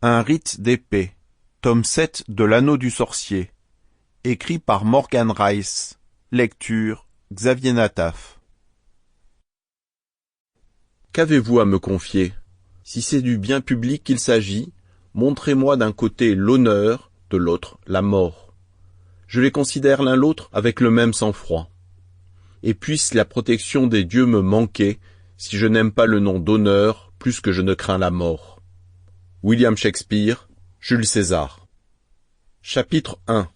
Un rite d'épée, tome 7 de l'Anneau du Sorcier, écrit par Morgan Rice, lecture Xavier Nataf. Qu'avez-vous à me confier? Si c'est du bien public qu'il s'agit, montrez-moi d'un côté l'honneur, de l'autre la mort. Je les considère l'un l'autre avec le même sang-froid. Et puisse la protection des dieux me manquer, si je n'aime pas le nom d'honneur plus que je ne crains la mort. William Shakespeare, Jules César. Chapitre 1.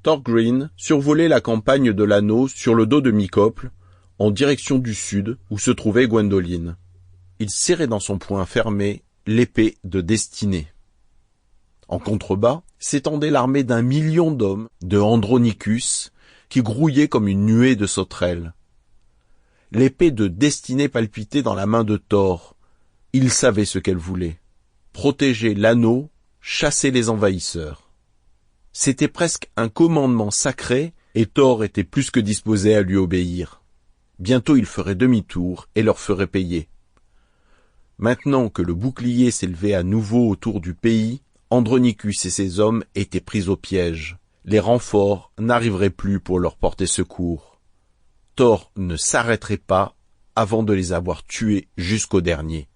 Thorgrim survolait la campagne de l'Anneau sur le dos de Mycople, en direction du sud où se trouvait Gwendoline. Il serrait dans son poing fermé l'épée de destinée. En contrebas s'étendait l'armée d'1 million d'hommes de Andronicus qui grouillaient comme une nuée de sauterelles. L'épée de destinée palpitait dans la main de Thor. Il savait ce qu'elle voulait. Protéger l'anneau, chasser les envahisseurs. C'était presque un commandement sacré et Thor était plus que disposé à lui obéir. Bientôt il ferait demi-tour et leur ferait payer. Maintenant que le bouclier s'élevait à nouveau autour du pays, Andronicus et ses hommes étaient pris au piège. Les renforts n'arriveraient plus pour leur porter secours. Thor ne s'arrêterait pas avant de les avoir tués jusqu'au dernier.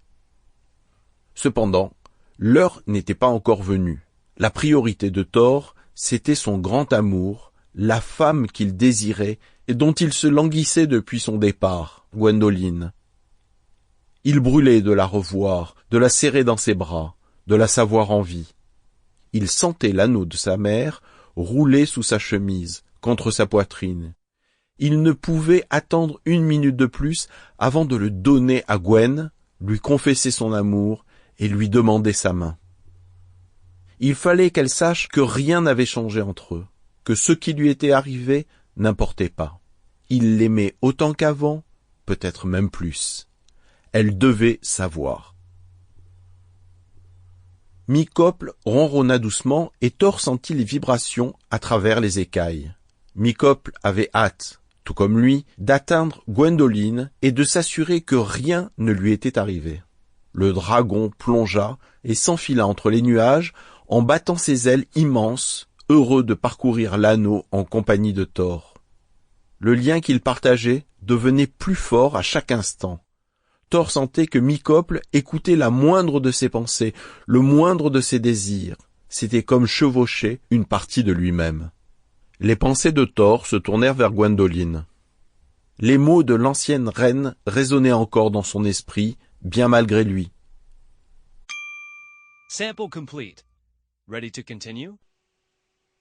Cependant, l'heure n'était pas encore venue. La priorité de Thor, c'était son grand amour, la femme qu'il désirait et dont il se languissait depuis son départ, Gwendoline. Il brûlait de la revoir, de la serrer dans ses bras, de la savoir en vie. Il sentait l'anneau de sa mère rouler sous sa chemise, contre sa poitrine. Il ne pouvait attendre 1 minute de plus avant de le donner à Gwen, lui confesser son amour et lui demander sa main. Il fallait qu'elle sache que rien n'avait changé entre eux, que ce qui lui était arrivé n'importait pas. Il l'aimait autant qu'avant, peut-être même plus. Elle devait savoir. Mycople ronronna doucement et Thor sentit les vibrations à travers les écailles. Mycople avait hâte, tout comme lui, d'atteindre Gwendoline et de s'assurer que rien ne lui était arrivé. Le dragon plongea et s'enfila entre les nuages en battant ses ailes immenses, heureux de parcourir l'anneau en compagnie de Thor. Le lien qu'ils partageaient devenait plus fort à chaque instant. Thor sentait que Mycople écoutait la moindre de ses pensées, le moindre de ses désirs. C'était comme chevaucher une partie de lui-même. Les pensées de Thor se tournèrent vers Gwendoline. Les mots de l'ancienne reine résonnaient encore dans son esprit, bien malgré lui. Sample complete. Ready to continue?